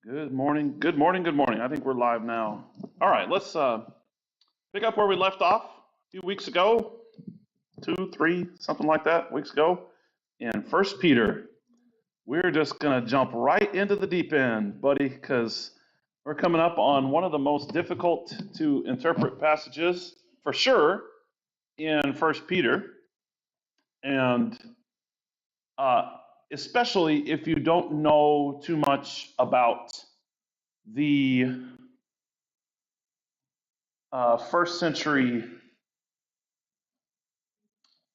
Good morning, good morning, good morning. I think we're live now. All right, let's pick up where we left off a few weeks ago, 2, 3, something like that, weeks ago, in 1 Peter. We're just going to jump right into the deep end, buddy, because we're coming up on one of the most difficult to interpret passages, for sure, in 1 Peter. And especially if you don't know too much about the first century,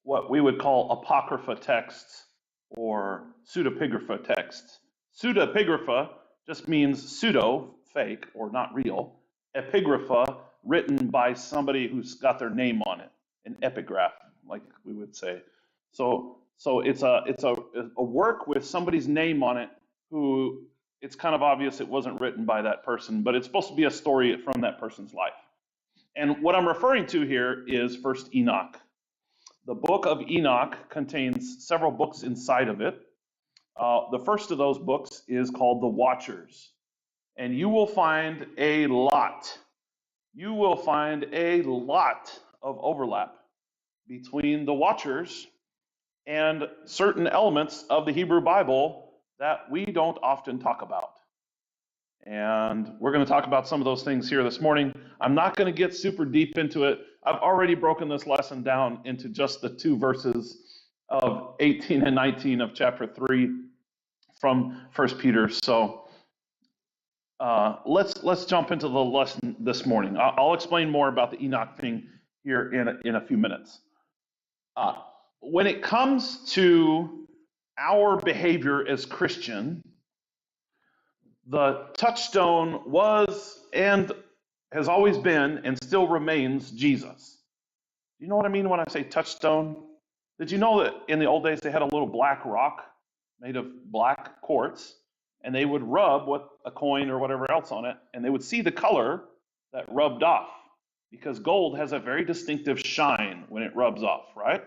what we would call apocrypha texts or pseudepigrapha texts. Pseudepigrapha just means pseudo, fake, or not real. Epigrapha, written by somebody who's got their name on it, an epigraph, like we would say. So it's a work with somebody's name on it who it's kind of obvious it wasn't written by that person, but it's supposed to be a story from that person's life. And what I'm referring to here is First Enoch. The book of Enoch contains several books inside of it. The first of those books is called The Watchers. And you will find a lot of overlap between the Watchers and certain elements of the Hebrew Bible that we don't often talk about. And we're going to talk about some of those things here this morning. I'm not going to get super deep into it. I've already broken this lesson down into just the 2 verses of 18 and 19 of chapter 3 from 1 Peter. So let's jump into the lesson this morning. I'll explain more about the Enoch thing here in a few minutes. When it comes to our behavior as Christian, the touchstone was and has always been and still remains Jesus. You know what I mean when I say touchstone? Did you know that in the old days they had a little black rock made of black quartz, and they would rub with a coin or whatever else on it, and they would see the color that rubbed off, because gold has a very distinctive shine when it rubs off, right?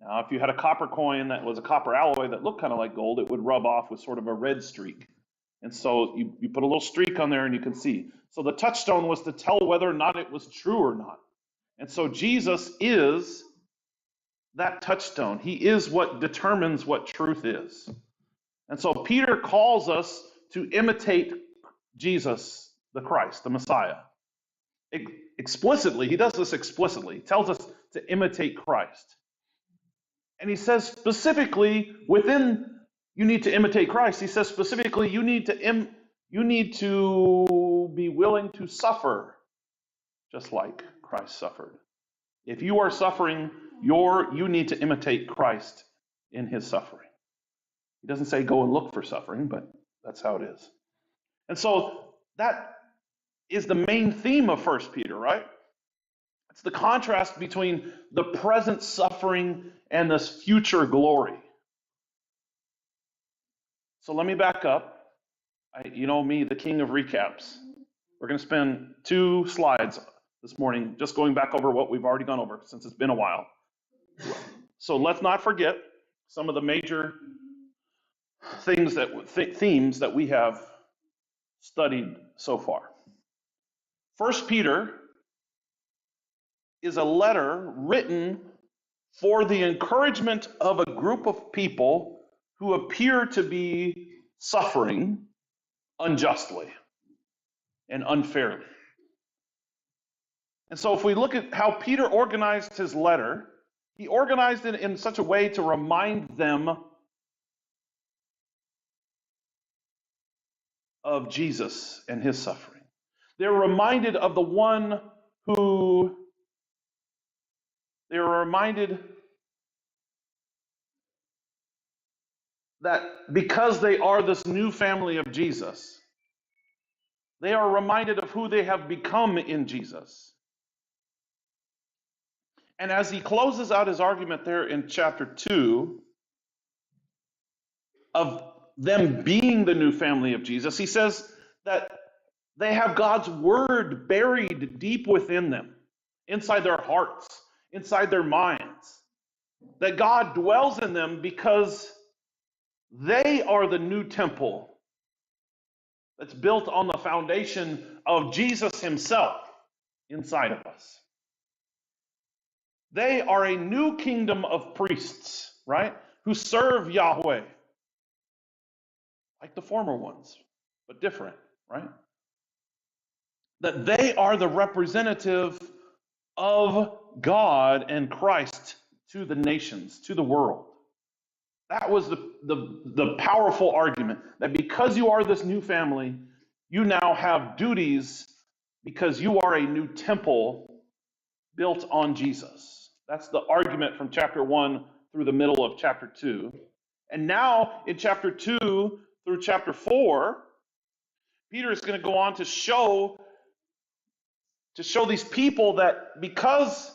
Now, if you had a copper coin that was a copper alloy that looked kind of like gold, it would rub off with sort of a red streak. And so you put a little streak on there and you can see. So the touchstone was to tell whether or not it was true or not. And so Jesus is that touchstone. He is what determines what truth is. And so Peter calls us to imitate Jesus, the Christ, the Messiah. Explicitly, he does this explicitly. He tells us to imitate Christ. And he says specifically within you need to imitate Christ. He says specifically you need to be willing to suffer just like Christ suffered. If you are suffering, you need to imitate Christ in his suffering. He doesn't say go and look for suffering, but that's how it is. And so that is the main theme of 1 Peter, right? It's the contrast between the present suffering and this future glory. So let me back up. You know me, the king of recaps. We're going to spend 2 slides this morning just going back over what we've already gone over since it's been a while. So let's not forget some of the major themes that we have studied so far. 1 Peter is a letter written for the encouragement of a group of people who appear to be suffering unjustly and unfairly. And so if we look at how Peter organized his letter, he organized it in such a way to remind them of Jesus and his suffering. They're reminded of the one who, they're reminded that because they are this new family of Jesus, they are reminded of who they have become in Jesus. And as he closes out his argument there in chapter 2 of them being the new family of Jesus, he says that they have God's word buried deep within them, inside their hearts, inside their minds. That God dwells in them because they are the new temple That's built on the foundation of Jesus himself inside of us. They are a new kingdom of priests, right? Who serve Yahweh like the former ones, but different, right? That they are the representative of God and Christ to the nations, to the world. That was the powerful argument, that because you are this new family, you now have duties because you are a new temple built on Jesus. That's the argument from chapter 1 through the middle of chapter 2. And now in chapter 2 through chapter 4, Peter is going to go on to show these people that because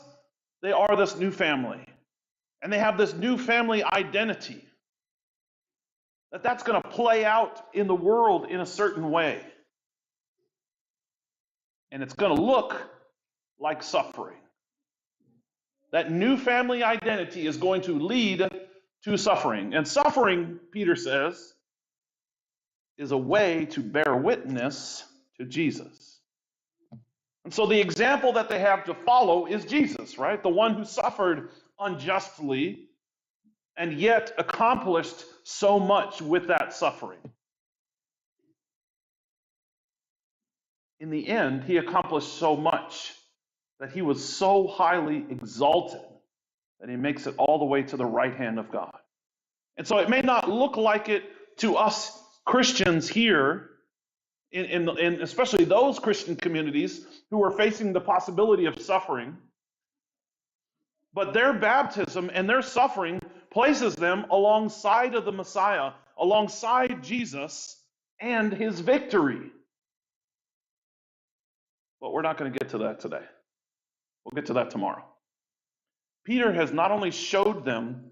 they are this new family and they have this new family identity, that's going to play out in the world in a certain way. And it's going to look like suffering. That new family identity is going to lead to suffering. And suffering, Peter says, is a way to bear witness to Jesus. And so the example that they have to follow is Jesus, right? The one who suffered unjustly and yet accomplished so much with that suffering. In the end, he accomplished so much that he was so highly exalted that he makes it all the way to the right hand of God. And so it may not look like it to us Christians here, in especially those Christian communities who are facing the possibility of suffering, but their baptism and their suffering places them alongside of the Messiah, alongside Jesus and his victory. But we're not going to get to that today. We'll get to that tomorrow. Peter has not only showed them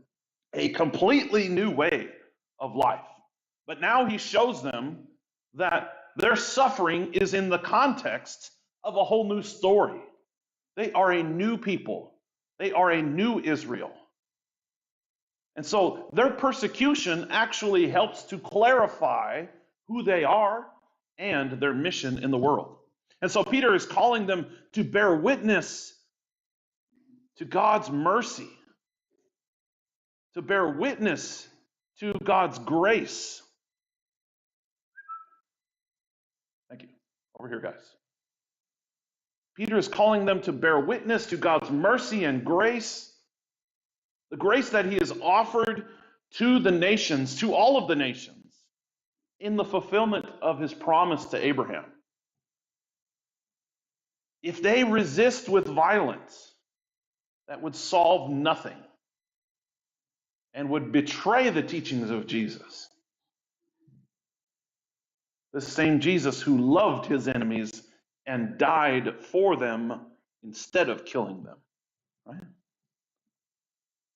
a completely new way of life, but now he shows them that their suffering is in the context of a whole new story. They are a new people. They are a new Israel. And so their persecution actually helps to clarify who they are and their mission in the world. And so Peter is calling them to bear witness to God's mercy, to bear witness to God's grace. Thank you. Over here, guys. Peter is calling them to bear witness to God's mercy and grace, the grace that he has offered to the nations, to all of the nations, in the fulfillment of his promise to Abraham. If they resist with violence, that would solve nothing and would betray the teachings of Jesus. The same Jesus who loved his enemies and died for them instead of killing them. Right?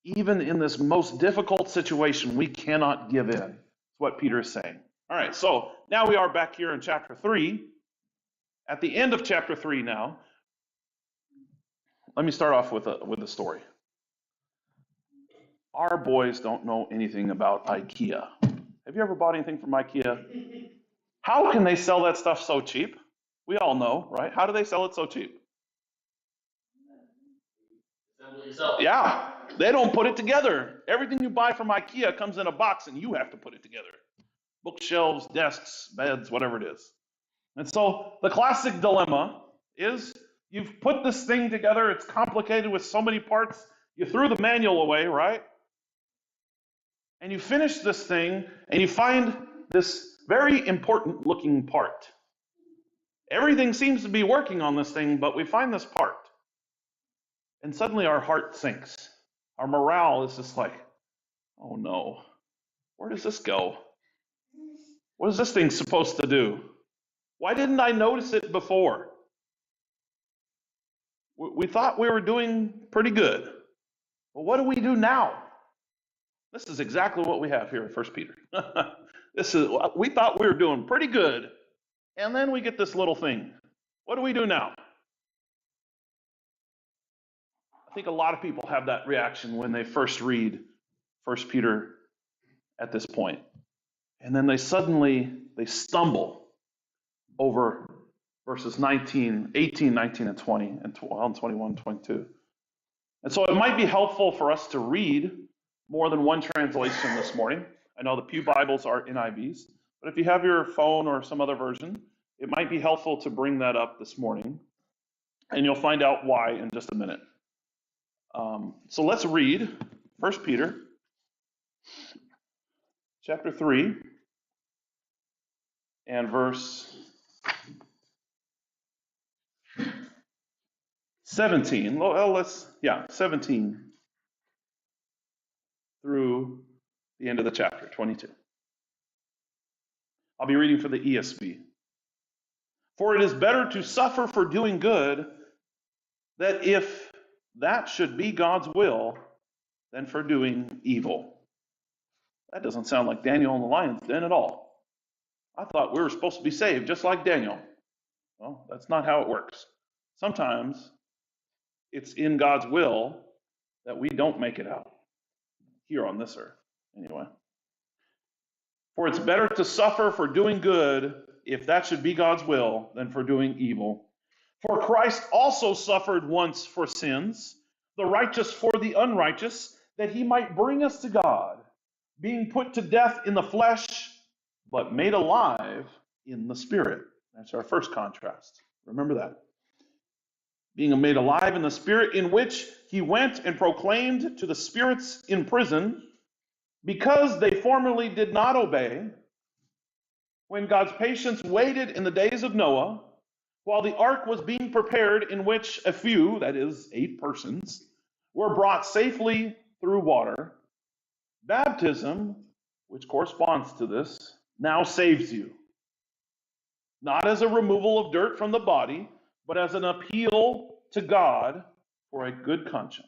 Even in this most difficult situation, we cannot give in. That's what Peter is saying. All right, so now we are back here in chapter 3. At the end of chapter 3 now, let me start off with a story. Our boys don't know anything about IKEA. Have you ever bought anything from IKEA? How can they sell that stuff so cheap? We all know, right? How do they sell it so cheap? Yeah, they don't put it together. Everything you buy from IKEA comes in a box and you have to put it together. Bookshelves, desks, beds, whatever it is. And so the classic dilemma is you've put this thing together, it's complicated with so many parts, you threw the manual away, right? And you finish this thing and you find this very important looking part. Everything seems to be working on this thing, but we find this part. And suddenly our heart sinks. Our morale is just like, oh no, where does this go? What is this thing supposed to do? Why didn't I notice it before? We thought we were doing pretty good. Well, what do we do now? This is exactly what we have here in 1 Peter. We thought we were doing pretty good, and then we get this little thing. What do we do now? I think a lot of people have that reaction when they first read 1 Peter at this point. And then they stumble over verses 19, 18, 19, and 20, and 21, 22. And so it might be helpful for us to read more than one translation this morning. I know the Pew Bibles are NIVs, but if you have your phone or some other version, it might be helpful to bring that up this morning, and you'll find out why in just a minute. So let's read 1 Peter chapter 3 and verse 17. Well, 17 through the end of the chapter, 22. I'll be reading for the ESV. For it is better to suffer for doing good, that if that should be God's will, than for doing evil. That doesn't sound like Daniel in the lion's den at all. I thought we were supposed to be saved just like Daniel. Well, that's not how it works. Sometimes it's in God's will that we don't make it out here on this earth, anyway. For it's better to suffer for doing good, if that should be God's will, than for doing evil. For Christ also suffered once for sins, the righteous for the unrighteous, that he might bring us to God, being put to death in the flesh, but made alive in the Spirit. That's our first contrast. Remember that. Being made alive in the Spirit, in which he went and proclaimed to the spirits in prison, because they formerly did not obey, when God's patience waited in the days of Noah, while the ark was being prepared, in which a few, that is, 8 persons, were brought safely through water. Baptism, which corresponds to this, now saves you, not as a removal of dirt from the body, but as an appeal to God for a good conscience,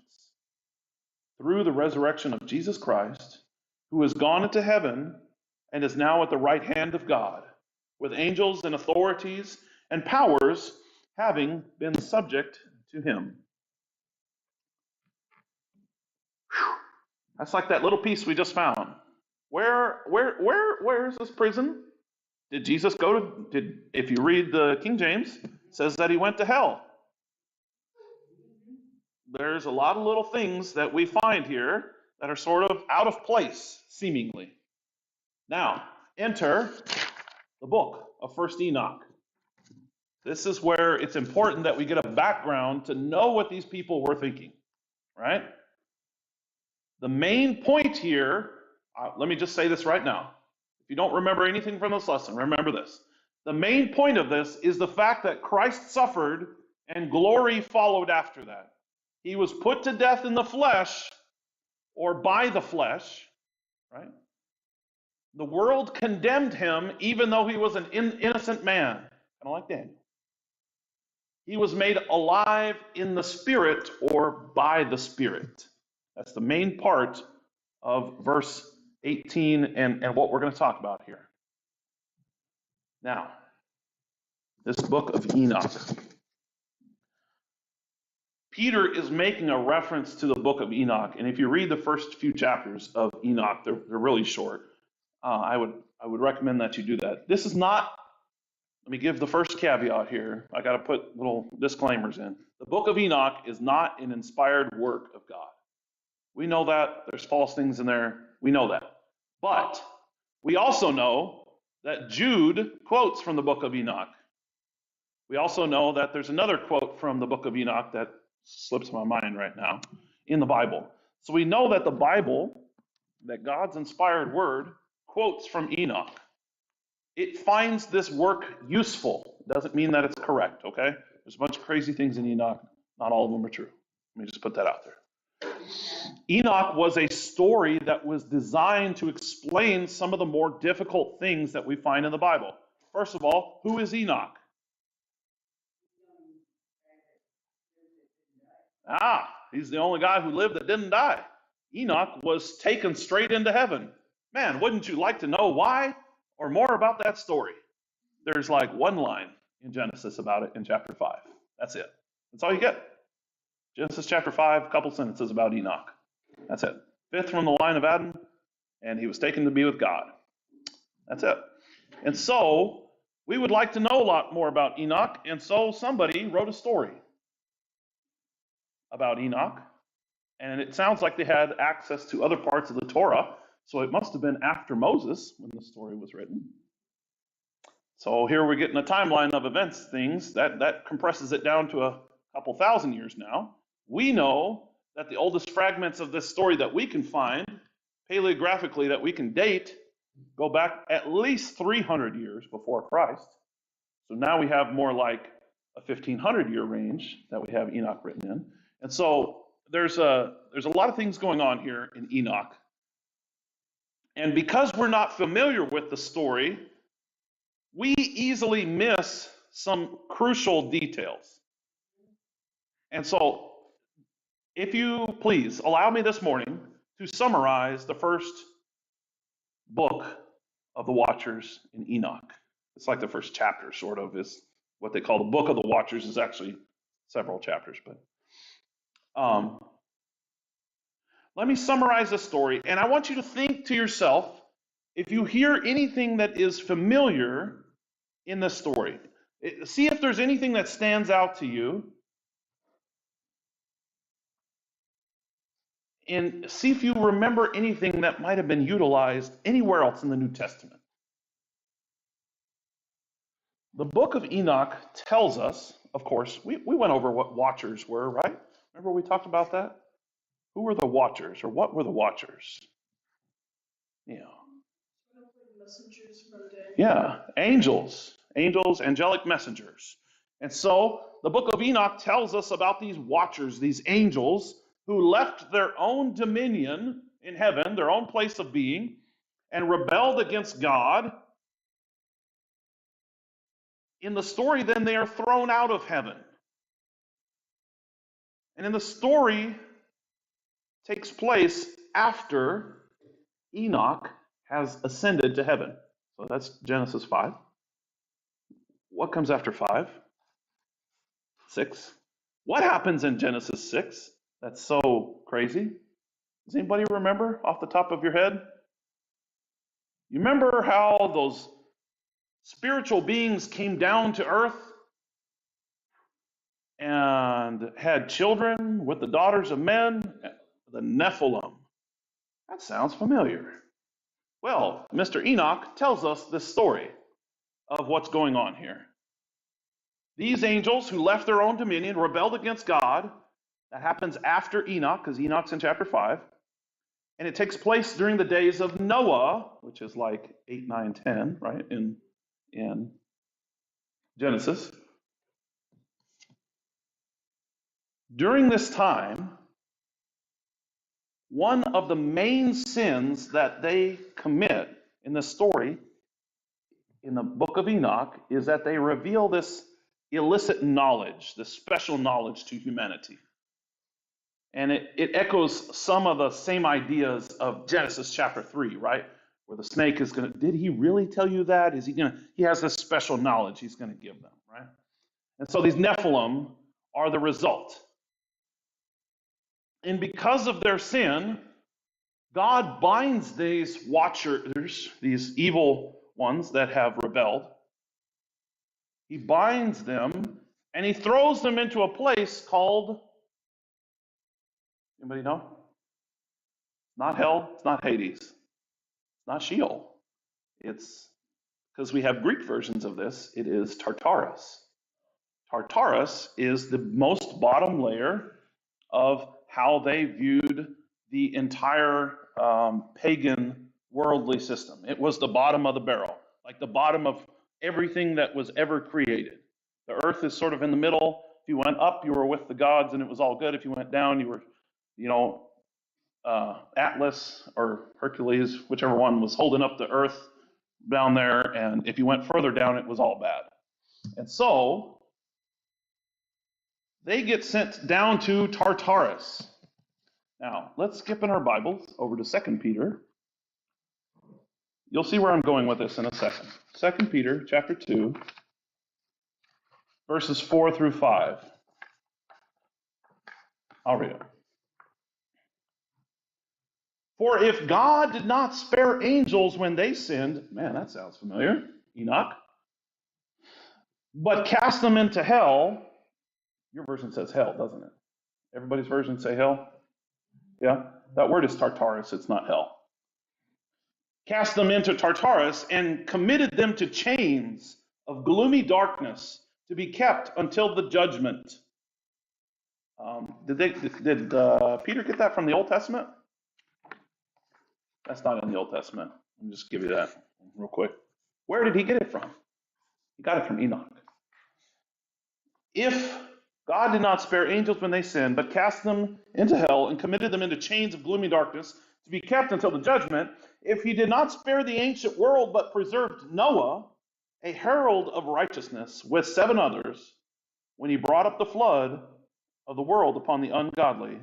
through the resurrection of Jesus Christ, who has gone into heaven and is now at the right hand of God, with angels and authorities and powers having been subject to him. Whew. That's like that little piece we just found. Where is this prison? Did Jesus go to, if you read the King James, it says that he went to hell. There's a lot of little things that we find here that are sort of out of place, seemingly. Now, enter the book of 1 Enoch. This is where it's important that we get a background to know what these people were thinking, right? The main point here, let me just say this right now. If you don't remember anything from this lesson, remember this. The main point of this is the fact that Christ suffered and glory followed after that. He was put to death in the flesh, or by the flesh, right? The world condemned him even though he was an innocent man, kind of like Daniel. He was made alive in the Spirit or by the Spirit. That's the main part of verse 18 and what we're going to talk about here. Now, this book of Enoch. Peter is making a reference to the book of Enoch, and if you read the first few chapters of Enoch, they're really short. I would recommend that you do that. This is not, let me give the first caveat here. I got to put little disclaimers in. The book of Enoch is not an inspired work of God. We know that. There's false things in there. We know that. But we also know that Jude quotes from the book of Enoch. We also know that there's another quote from the book of Enoch that slips my mind right now in the Bible. So we know that the Bible, that God's inspired word, quotes from Enoch. It finds this work useful. It doesn't mean that it's correct, okay? There's a bunch of crazy things in Enoch. Not all of them are true. Let me just put that out there. Enoch was a story that was designed to explain some of the more difficult things that we find in the Bible. First of all, who is Enoch? He's the only guy who lived that didn't die. Enoch was taken straight into heaven. Man, wouldn't you like to know why or more about that story? There's like one line in Genesis about it in chapter 5. That's it. That's all you get. Genesis chapter 5, a couple sentences about Enoch. That's it. 5th from the line of Adam, and he was taken to be with God. That's it. And so We would like to know a lot more about Enoch, and so somebody wrote a story about Enoch, and it sounds like they had access to other parts of the Torah, so it must have been after Moses when the story was written. So here we're getting a timeline of events, things that compresses it down to a couple thousand years now. We know that the oldest fragments of this story that we can find, paleographically, that we can date, go back at least 300 years before Christ. So now we have more like a 1500-year range that we have Enoch written in. And so there's a lot of things going on here in Enoch. And because we're not familiar with the story, we easily miss some crucial details. And so, if you please, allow me this morning to summarize the first book of the Watchers in Enoch. It's like the first chapter, sort of, is what they call the Book of the Watchers. Is actually several chapters, but let me summarize the story, and I want you to think to yourself, if you hear anything that is familiar in the story, see if there's anything that stands out to you, and see if you remember anything that might have been utilized anywhere else in the New Testament. The book of Enoch tells us, of course, we went over what watchers were, right? Remember we talked about that? Who were the watchers, or what were the watchers? Messengers from dead. Yeah, angels, angelic messengers. And so the book of Enoch tells us about these watchers, these angels who left their own dominion in heaven, their own place of being, and rebelled against God. In the story, then, they are thrown out of heaven. And in the story takes place after Enoch has ascended to heaven. So that's Genesis 5. What comes after 5? 6. What happens in Genesis 6? That's so crazy. Does anybody remember off the top of your head? You remember how those spiritual beings came down to earth and had children with the daughters of men? The Nephilim. That sounds familiar. Well, Mr. Enoch tells us this story of what's going on here. These angels who left their own dominion, rebelled against God. That happens after Enoch, because Enoch's in chapter 5. And it takes place during the days of Noah, which is like 8, 9, 10, right, in Genesis. During this time, one of the main sins that they commit in the story, in the book of Enoch, is that they reveal this illicit knowledge, this special knowledge to humanity. And it echoes some of the same ideas of Genesis chapter 3, right? Where the snake is going to, did he really tell you that? Is he going to, he has this special knowledge he's going to give them, right? And so these Nephilim are the result. And because of their sin, God binds these watchers, these evil ones that have rebelled. He binds them and he throws them into a place called, anybody know? Not hell, it's not Hades, it's not Sheol. It's, because we have Greek versions of this, it is Tartarus. Tartarus is the most bottom layer of how they viewed the entire pagan worldly system. It was the bottom of the barrel, like the bottom of everything that was ever created. The earth is sort of in the middle. If you went up, you were with the gods and it was all good. If you went down, you were, Atlas or Hercules, whichever one was holding up the earth down there. And if you went further down, it was all bad. And so they get sent down to Tartarus. Now, let's skip in our Bibles over to 2 Peter. You'll see where I'm going with this in a second. 2 Peter chapter 2, verses 4 through 5. I'll read it. For if God did not spare angels when they sinned, man, that sounds familiar, Enoch, but cast them into hell. Your version says hell, doesn't it? Everybody's version say hell? Yeah? That word is Tartarus, it's not hell. Cast them into Tartarus and committed them to chains of gloomy darkness to be kept until the judgment. Did Peter get that from the Old Testament? That's not in the Old Testament. Let me just give you that real quick. Where did he get it from? He got it from Enoch. If God did not spare angels when they sinned, but cast them into hell and committed them into chains of gloomy darkness to be kept until the judgment, if he did not spare the ancient world, but preserved Noah, a herald of righteousness, with 7 others, when he brought up the flood of the world upon the ungodly.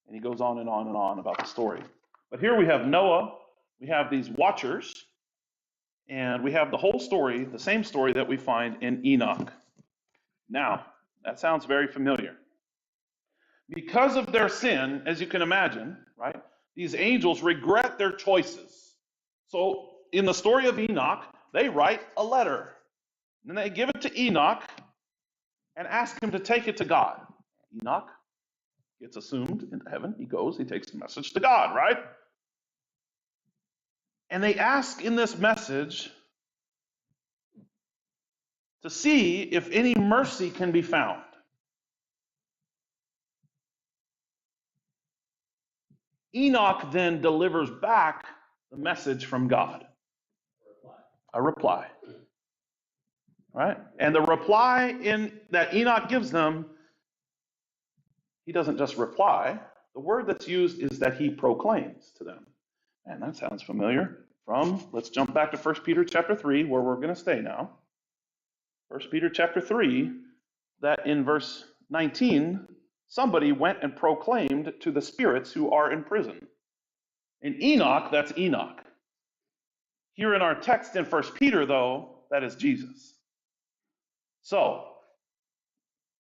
And he goes on and on and on about the story. But here we have Noah, we have these watchers, and we have the whole story, the same story that we find in Enoch. Now, that sounds very familiar. Because of their sin, as you can imagine, right, these angels regret their choices. So in the story of Enoch, they write a letter. And they give it to Enoch and ask him to take it to God. Enoch gets assumed into heaven. He goes, he takes the message to God, right? And they ask in this message to see if any mercy can be found. Enoch then delivers back the message from God. A reply. Right? And the reply that Enoch gives them, he doesn't just reply. The word that's used is that he proclaims to them. And that sounds familiar let's jump back to 1 Peter chapter 3, where we're going to stay now. 1 Peter chapter 3, that in verse 19, somebody went and proclaimed to the spirits who are in prison. In Enoch, that's Enoch. Here in our text in 1 Peter, though, that is Jesus. So,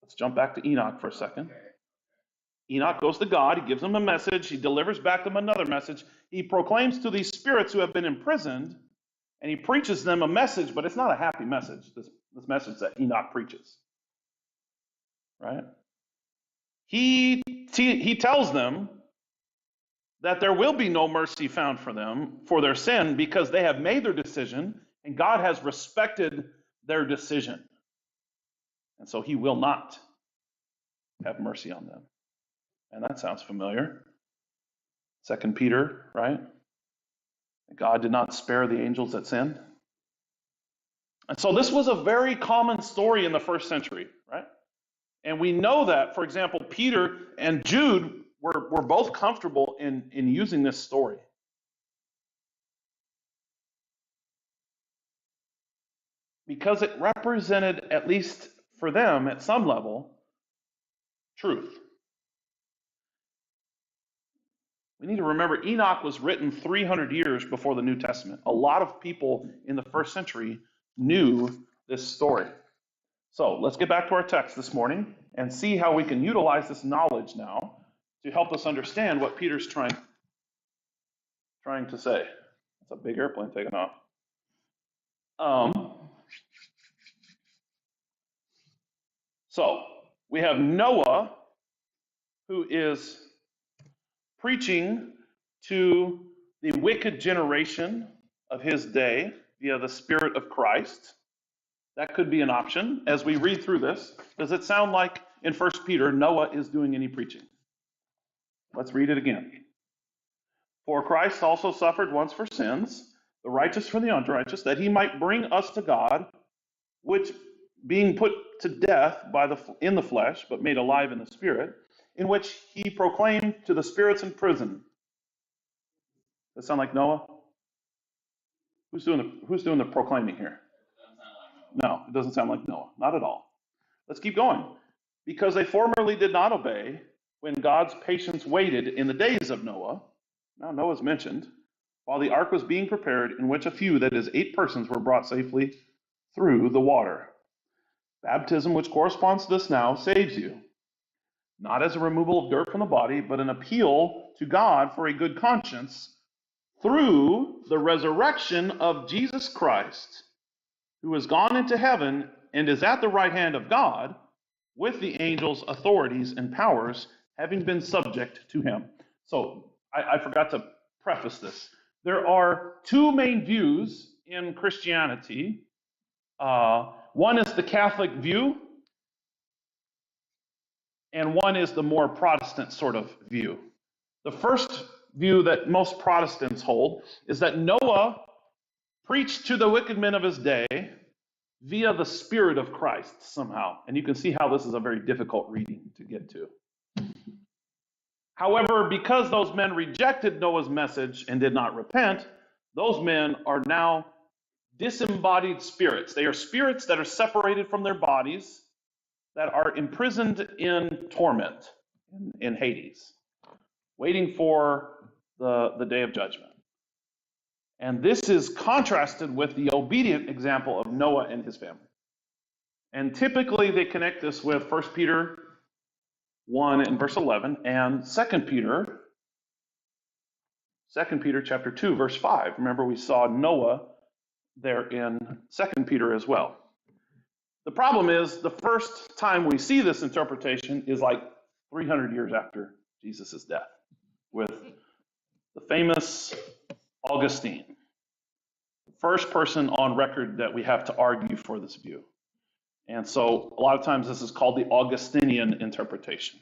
let's jump back to Enoch for a second. Enoch goes to God, he gives them a message, he delivers back them another message. He proclaims to these spirits who have been imprisoned, and he preaches them a message, but it's not a happy message, this message that Enoch preaches. Right? He tells them that there will be no mercy found for them for their sin because they have made their decision, and God has respected their decision. And so he will not have mercy on them. And that sounds familiar. 2 Peter, right? God did not spare the angels that sinned. And so this was a very common story in the first century, right? And we know that, for example, Peter and Jude were both comfortable in using this story. Because it represented, at least for them, at some level, truth. We need to remember Enoch was written 300 years before the New Testament. A lot of people in the first century knew this story. So let's get back to our text this morning and see how we can utilize this knowledge now to help us understand what Peter's trying to say. It's a big airplane taking off. So we have Noah, who is preaching to the wicked generation of his day via the Spirit of Christ. That could be an option. As we read through this, does it sound like in 1 Peter Noah is doing any preaching? Let's read it again. For Christ also suffered once for sins, the righteous for the unrighteous, that he might bring us to God, which being put to death in the flesh, but made alive in the Spirit, in which he proclaimed to the spirits in prison. Does that sound like Noah? Who's doing the proclaiming here? No, it doesn't sound like Noah. Not at all. Let's keep going. Because they formerly did not obey when God's patience waited in the days of Noah. Now Noah's mentioned. While the ark was being prepared, in which a few, that is 8 persons, were brought safely through the water. Baptism, which corresponds to this now, saves you. Not as a removal of dirt from the body, but an appeal to God for a good conscience through the resurrection of Jesus Christ, who has gone into heaven and is at the right hand of God, with the angels, authorities, and powers, having been subject to him. So I forgot to preface this. There are two main views in Christianity. One is the Catholic view, and one is the more Protestant sort of view. The first view that most Protestants hold is that Noah preached to the wicked men of his day via the Spirit of Christ somehow. And you can see how this is a very difficult reading to get to. However, because those men rejected Noah's message and did not repent, those men are now disembodied spirits. They are spirits that are separated from their bodies, that are imprisoned in torment, in Hades, waiting for the day of judgment. And this is contrasted with the obedient example of Noah and his family. And typically they connect this with 1 Peter 1 and verse 11 and 2 Peter chapter 2 verse 5. Remember, we saw Noah there in 2 Peter as well. The problem is the first time we see this interpretation is like 300 years after Jesus' death with the famous Augustine, the first person on record that we have to argue for this view. And so a lot of times this is called the Augustinian interpretation.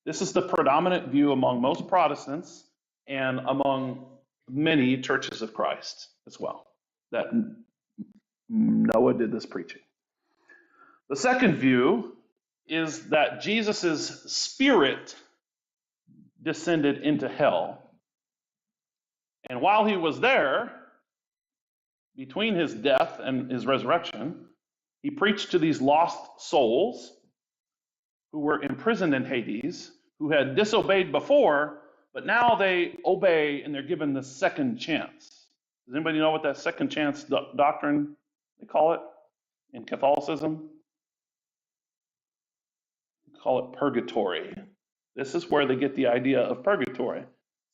This is the predominant view among most Protestants and among many churches of Christ as well, that Noah did this preaching. The second view is that Jesus' spirit descended into hell. And while he was there, between his death and his resurrection, he preached to these lost souls who were imprisoned in Hades, who had disobeyed before, but now they obey and they're given the second chance. Does anybody know what that second chance doctrine, they call it in Catholicism? They call it purgatory. This is where they get the idea of purgatory.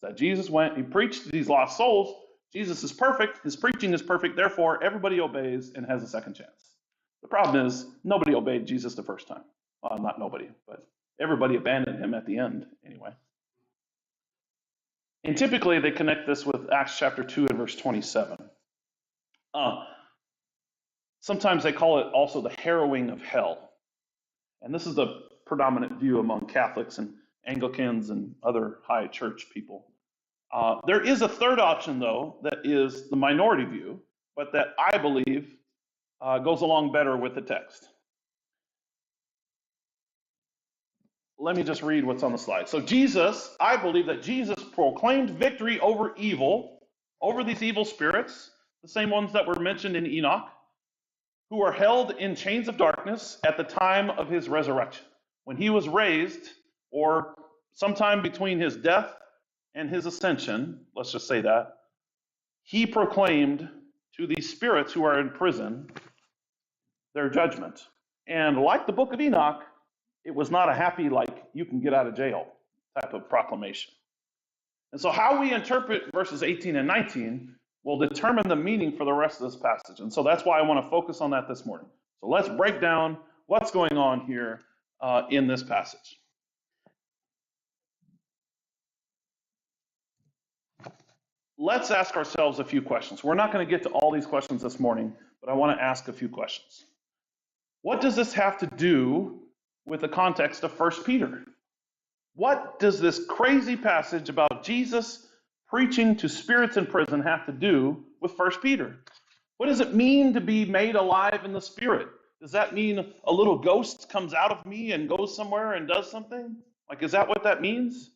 That Jesus went, he preached to these lost souls. Jesus is perfect, his preaching is perfect, therefore everybody obeys and has a second chance. The problem is nobody obeyed Jesus the first time. Well, not nobody, but everybody abandoned him at the end anyway. And typically they connect this with Acts chapter 2 and verse 27. Sometimes they call it also the harrowing of hell. And this is the predominant view among Catholics and Anglicans and other high church people. There is a third option, though, that is the minority view, but that I believe goes along better with the text. Let me just read what's on the slide. So I believe that Jesus proclaimed victory over evil, over these evil spirits, the same ones that were mentioned in Enoch, who are held in chains of darkness at the time of his resurrection. When he was raised, or sometime between his death and his ascension, let's just say that, he proclaimed to these spirits who are in prison their judgment. And like the book of Enoch, it was not a happy, like, you can get out of jail type of proclamation. And so how we interpret verses 18 and 19 will determine the meaning for the rest of this passage. And so that's why I want to focus on that this morning. So let's break down what's going on here in this passage. Let's ask ourselves a few questions. We're not going to get to all these questions this morning, but I want to ask a few questions. What does this have to do with the context of 1 Peter? What does this crazy passage about Jesus preaching to spirits in prison have to do with 1 Peter? What does it mean to be made alive in the Spirit? Does that mean a little ghost comes out of me and goes somewhere and does something? Like, is that what that means?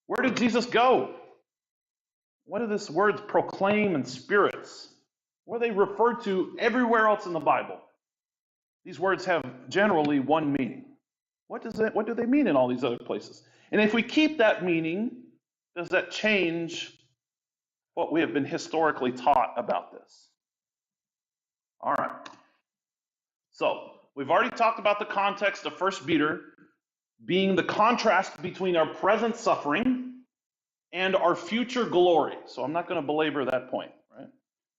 Where did Jesus go? What are these words proclaim and spirits? What are they referred to everywhere else in the Bible? These words have generally one meaning. What do they mean in all these other places? And if we keep that meaning, does that change what we have been historically taught about this? All right. So, we've already talked about the context of 1 Peter being the contrast between our present suffering and our future glory. So I'm not going to belabor that point, right?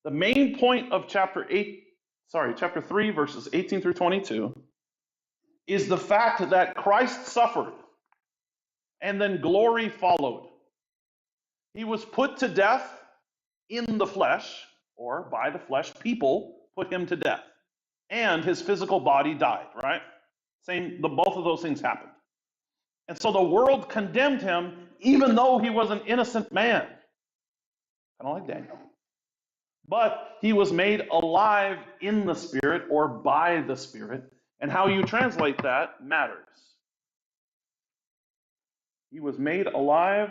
The main point of chapter 8 chapter 3, verses 18 through 22, is the fact that Christ suffered and then glory followed. He was put to death in the flesh, or by the flesh, people put him to death. And his physical body died, right? Both of those things happened. And so the world condemned him even though he was an innocent man. Kind of like Daniel. But he was made alive in the Spirit or by the Spirit. And how you translate that matters. He was made alive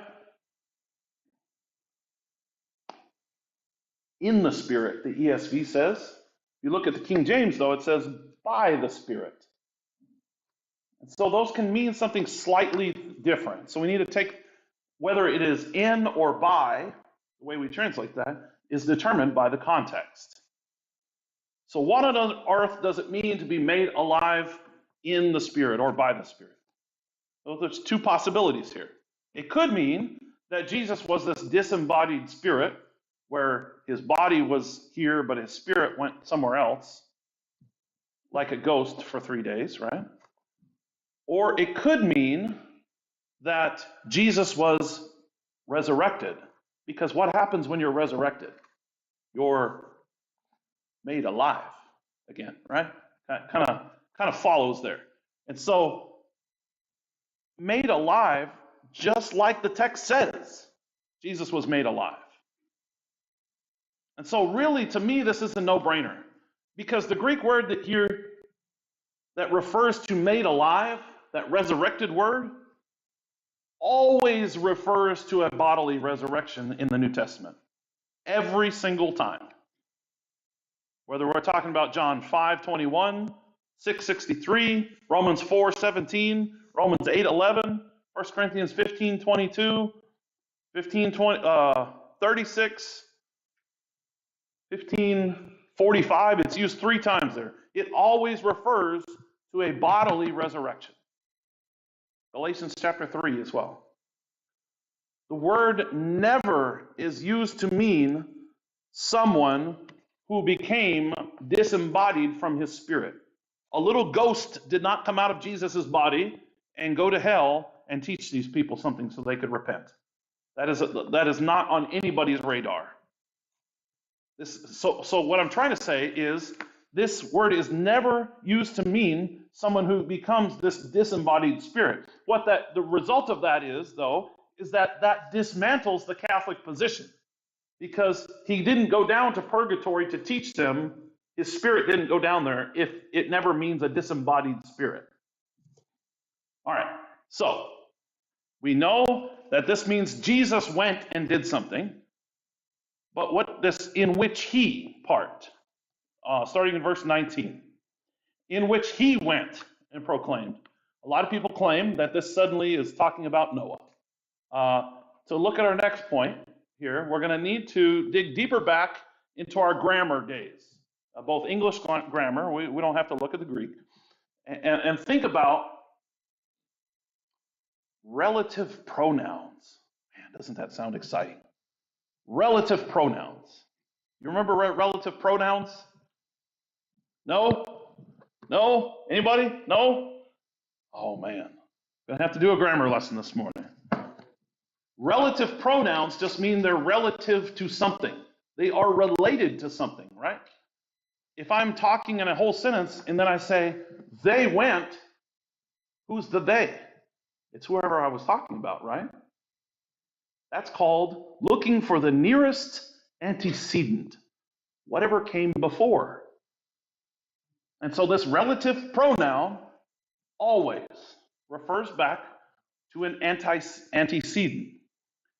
in the Spirit, the ESV says. If you look at the King James, though, it says by the Spirit. And so those can mean something slightly different. So we need to take whether it is in or by, the way we translate that, is determined by the context. So what on earth does it mean to be made alive in the Spirit or by the Spirit? Well, there's two possibilities here. It could mean that Jesus was this disembodied spirit where his body was here, but his spirit went somewhere else, like a ghost for 3 days, right? Or it could mean that Jesus was resurrected. Because what happens when you're resurrected? You're made alive again, right? Kind of follows there. And so, made alive, just like the text says, Jesus was made alive. And so really, to me, this is a no-brainer. Because the Greek word that here that refers to made alive, that resurrected word, always refers to a bodily resurrection in the New Testament. Every single time. Whether we're talking about John 5:21, 6:63, Romans 4:17, Romans 8:11, 1 Corinthians 15:22, 36, 15:45, it's used 3 times there. It always refers to a bodily resurrection. Galatians chapter 3 as well. The word never is used to mean someone who became disembodied from his spirit. A little ghost did not come out of Jesus' body and go to hell and teach these people something so they could repent. That is not on anybody's radar. So what I'm trying to say is this word is never used to mean someone who becomes this disembodied spirit. The result of that is, though, is that dismantles the Catholic position. Because he didn't go down to purgatory to teach them. His spirit didn't go down there if it never means a disembodied spirit. All right, so we know that this means Jesus went and did something. But what this in which he part, starting in verse 19, in which he went and proclaimed. A lot of people claim that this suddenly is talking about Noah. To look at our next point here, we're going to need to dig deeper back into our grammar days, both English grammar, we don't have to look at the Greek, and think about relative pronouns. Man, doesn't that sound exciting? Relative pronouns. You remember relative pronouns? No? No? Anybody? No? Oh man, gonna have to do a grammar lesson this morning. Relative pronouns just mean they're relative to something. They are related to something, right? If I'm talking in a whole sentence and then I say, they went, who's the they? It's whoever I was talking about, right? That's called looking for the nearest antecedent, whatever came before. And so this relative pronoun always refers back to an antecedent.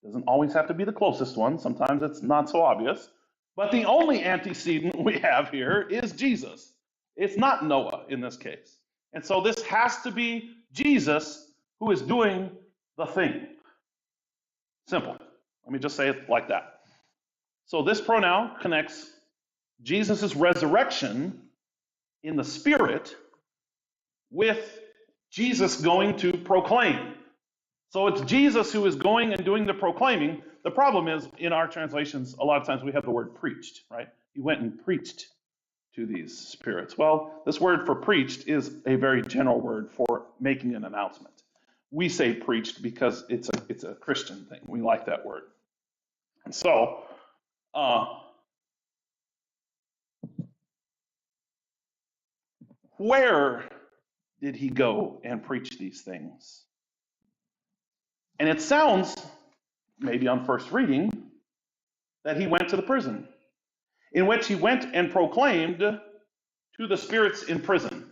Doesn't always have to be the closest one. Sometimes it's not so obvious. But the only antecedent we have here is Jesus. It's not Noah in this case. And so this has to be Jesus who is doing the thing. Simple. Let me just say it like that. So this pronoun connects Jesus' resurrection in the Spirit with Jesus going to proclaim. So it's Jesus who is going and doing the proclaiming. The problem is, in our translations, a lot of times we have the word preached, right? He went and preached. to these spirits? Well, this word for preached is a very general word for making an announcement. We say preached because it's a Christian thing. We like that word. And so, where did he go and preach these things? And it sounds, maybe on first reading, that he went to the prison, in which he went and proclaimed to the spirits in prison.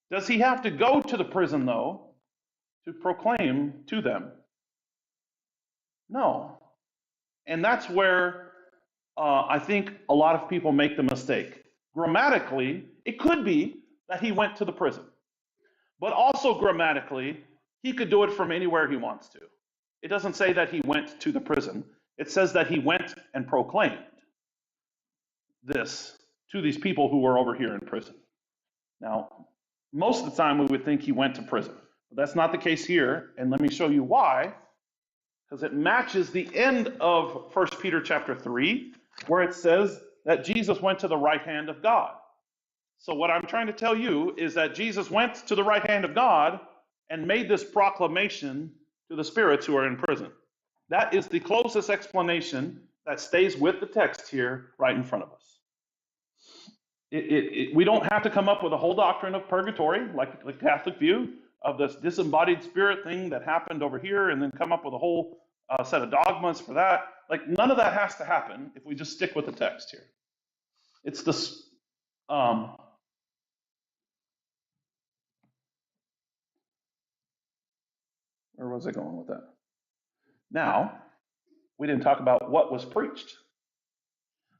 Does he have to go to the prison, though, to proclaim to them? No. And that's where I think a lot of people make the mistake. Grammatically, it could be that he went to the prison. But also grammatically, he could do it from anywhere he wants to. It doesn't say that he went to the prison. It says that he went and proclaimed this to these people who were over here in prison. Now, most of the time we would think he went to prison. But that's not the case here, and let me show you why. Because it matches the end of 1 Peter chapter 3, where it says that Jesus went to the right hand of God. So what I'm trying to tell you is that Jesus went to the right hand of God and made this proclamation to the spirits who are in prison. That is the closest explanation that stays with the text here right in front of us. We don't have to come up with a whole doctrine of purgatory, like the Catholic view of this disembodied spirit thing that happened over here, and then come up with a whole set of dogmas for that. Like, none of that has to happen if we just stick with the text here. It's this. Where was I going with that? Now, we didn't talk about what was preached.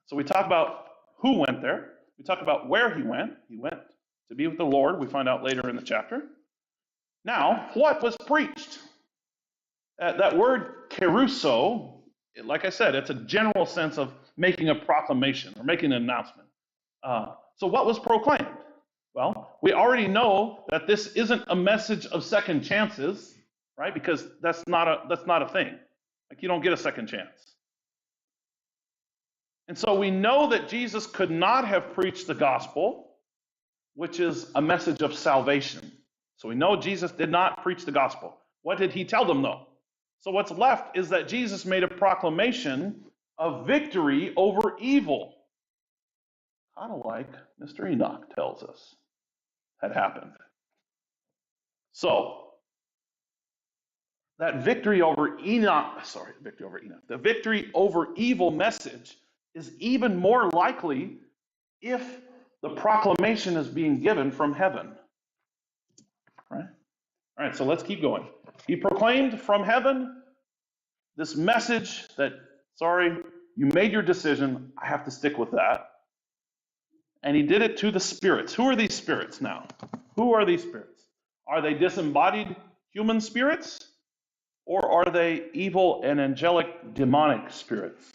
So we talk about who went there. We talk about where he went. He went to be with the Lord. We find out later in the chapter. Now, what was preached? That word keruso, like I said, it's a general sense of making a proclamation or making an announcement. So what was proclaimed? Well, we already know that this isn't a message of second chances, right? Because that's not a thing. Like, you don't get a second chance. And so we know that Jesus could not have preached the gospel, which is a message of salvation. So we know Jesus did not preach the gospel. What did he tell them, though? So what's left is that Jesus made a proclamation of victory over evil, kind of like Mr. Enoch tells us had happened. So that victory over Enoch, the victory over evil message is even more likely if the proclamation is being given from heaven. Right? All right, so let's keep going. He proclaimed from heaven this message that, sorry, you made your decision, I have to stick with that. And he did it to the spirits. Who are these spirits now? Who are these spirits? Are they disembodied human spirits? Or are they evil and angelic demonic spirits?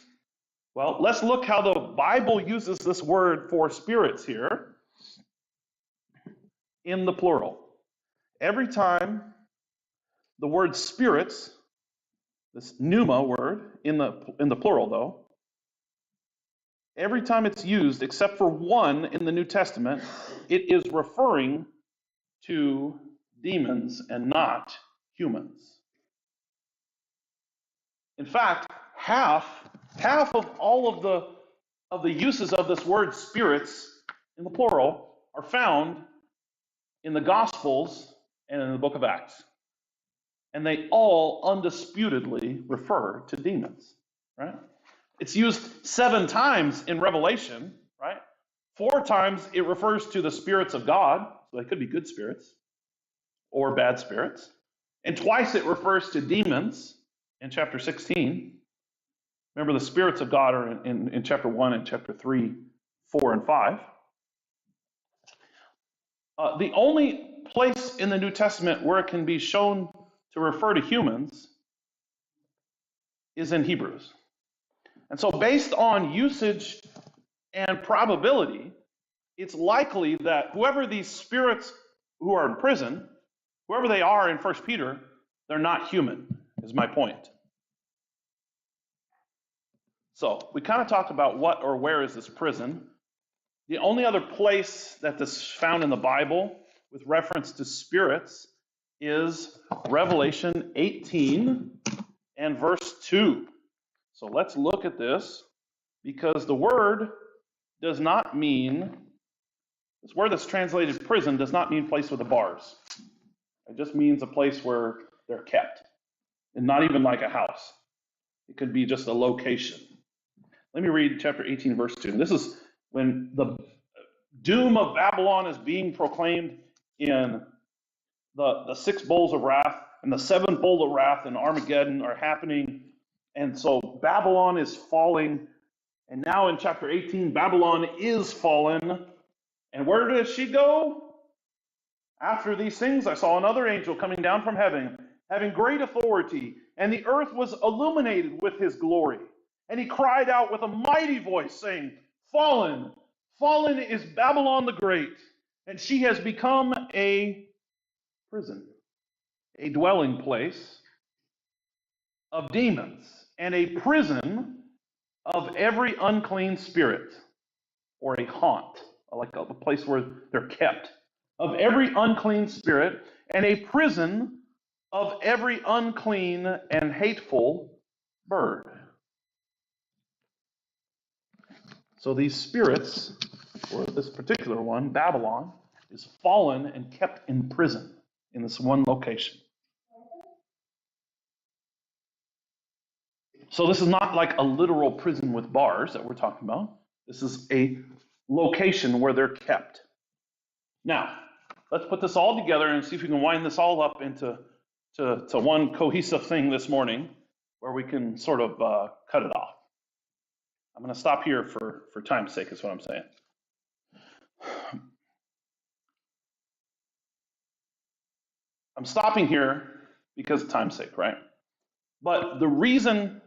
Well, let's look how the Bible uses this word for spirits here in the plural. Every time the word spirits, this pneuma word in the plural though, every time it's used, except for one in the New Testament, it is referring to demons and not humans. In fact, half of all of the uses of this word spirits in the plural are found in the Gospels and in the book of Acts. And they all undisputedly refer to demons, right? It's used 7 times in Revelation, right? 4 times it refers to the spirits of God, so they could be good spirits or bad spirits. And twice it refers to demons in chapter 16. Remember, the spirits of God are in chapter 1 and chapter 3, 4, and 5. The only place in the New Testament where it can be shown to refer to humans is in Hebrews. And so based on usage and probability, it's likely that whoever these spirits who are in prison, whoever they are in 1 Peter, they're not human, is my point. So we kind of talked about what or where is this prison. The only other place that this is found in the Bible with reference to spirits is Revelation 18 and verse 2. So let's look at this, because the word does not mean, this word that's translated prison does not mean place with the bars. It just means a place where they're kept, and not even like a house. It could be just a location. Let me read chapter 18, verse 2. This is when the doom of Babylon is being proclaimed in the six bowls of wrath, and the seventh bowl of wrath and Armageddon are happening. And so Babylon is falling. And now in chapter 18, Babylon is fallen. And where does she go? After these things, I saw another angel coming down from heaven, having great authority, and the earth was illuminated with his glory. And he cried out with a mighty voice, saying, Fallen, fallen is Babylon the Great, and she has become a prison, a dwelling place of demons, and a prison of every unclean spirit, or a haunt, like a place where they're kept, of every unclean spirit, and a prison of every unclean and hateful bird. So these spirits, or this particular one, Babylon, is fallen and kept in prison in this one location. So this is not like a literal prison with bars that we're talking about. This is a location where they're kept. Now, let's put this all together and see if we can wind this all up into one cohesive thing this morning where we can sort of cut it off. I'm going to stop here for time's sake, is what I'm saying. I'm stopping here because of time's sake, right? But the reason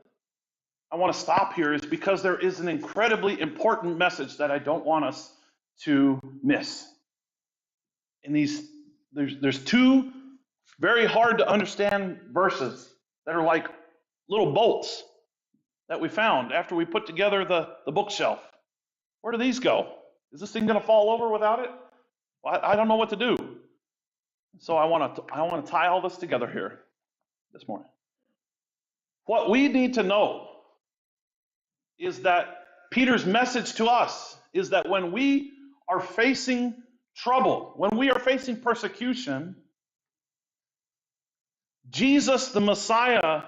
I want to stop here is because there is an incredibly important message that I don't want us to miss. In these, there's two very hard to understand verses that are like little bolts that we found after we put together the bookshelf. Where do these go? Is this thing going to fall over without it? Well, I don't know what to do. So I want to tie all this together here this morning. What we need to know is that Peter's message to us is that when we are facing trouble, when we are facing persecution, Jesus the Messiah,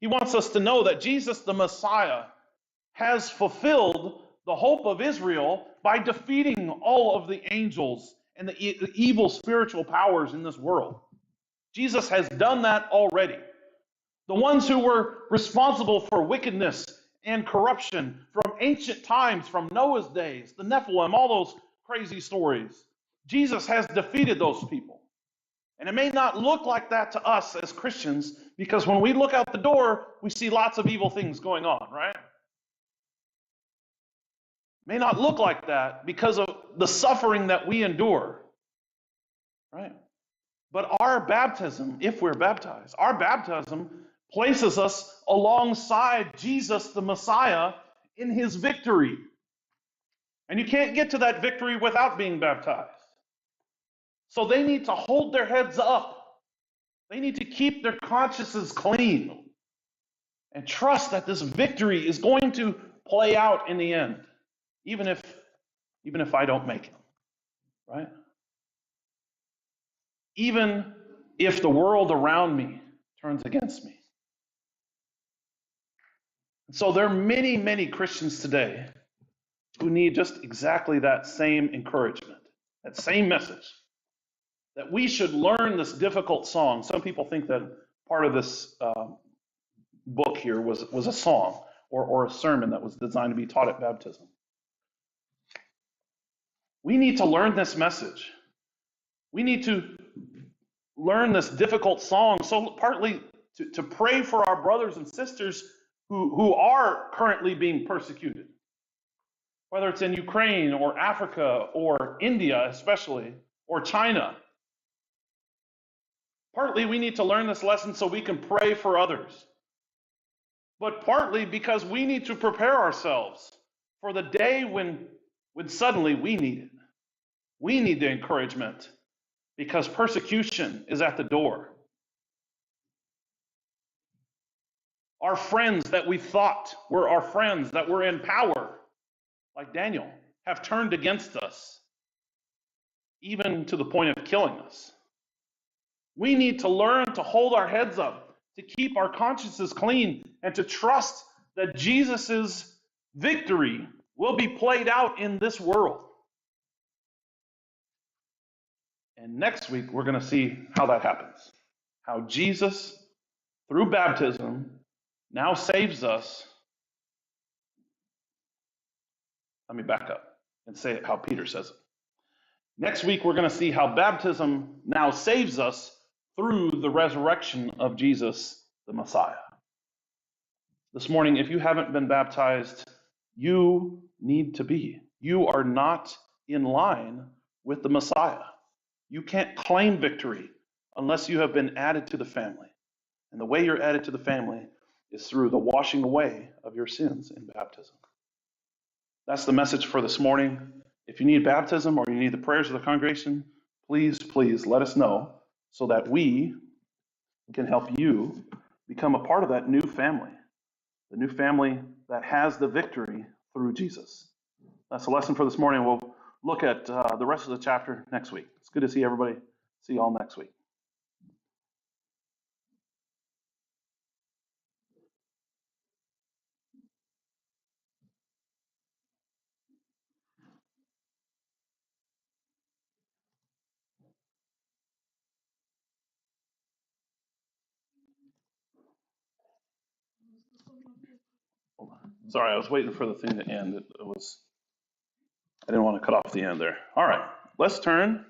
he wants us to know that Jesus the Messiah has fulfilled the hope of Israel by defeating all of the angels and the evil spiritual powers in this world. Jesus has done that already. The ones who were responsible for wickedness and corruption from ancient times, from Noah's days, the Nephilim, all those crazy stories. Jesus has defeated those people. And it may not look like that to us as Christians, because when we look out the door, we see lots of evil things going on, right? It may not look like that because of the suffering that we endure, right? But our baptism, if we're baptized, our baptism places us alongside Jesus the Messiah in his victory. And you can't get to that victory without being baptized. So they need to hold their heads up. They need to keep their consciences clean and trust that this victory is going to play out in the end, even if I don't make it, right? Even if the world around me turns against me. So there are many, many Christians today who need just exactly that same encouragement, that same message, that we should learn this difficult song. Some people think that part of this book here was a song or a sermon that was designed to be taught at baptism. We need to learn this message. We need to learn this difficult song, so partly to pray for our brothers and sisters who are currently being persecuted, whether it's in Ukraine or Africa or India especially, or China. Partly we need to learn this lesson so we can pray for others, but partly because we need to prepare ourselves for the day when when suddenly we need it. We need the encouragement because persecution is at the door. Our friends that we thought were our friends, that were in power, like Daniel, have turned against us, even to the point of killing us. We need to learn to hold our heads up, to keep our consciences clean, and to trust that Jesus' victory will be played out in this world. And next week, we're going to see how that happens. How Jesus, through baptism, now saves us. Let me back up and say it how Peter says it. Next week, we're going to see how baptism now saves us through the resurrection of Jesus, the Messiah. This morning, if you haven't been baptized, you need to be. You are not in line with the Messiah. You can't claim victory unless you have been added to the family. And the way you're added to the family is through the washing away of your sins in baptism. That's the message for this morning. If you need baptism or you need the prayers of the congregation, please let us know so that we can help you become a part of that new family, the new family that has the victory through Jesus. That's the lesson for this morning. We'll look at the rest of the chapter next week. It's good to see everybody. See you all next week. Sorry, I was waiting for the thing to end. I didn't want to cut off the end there. All right, let's turn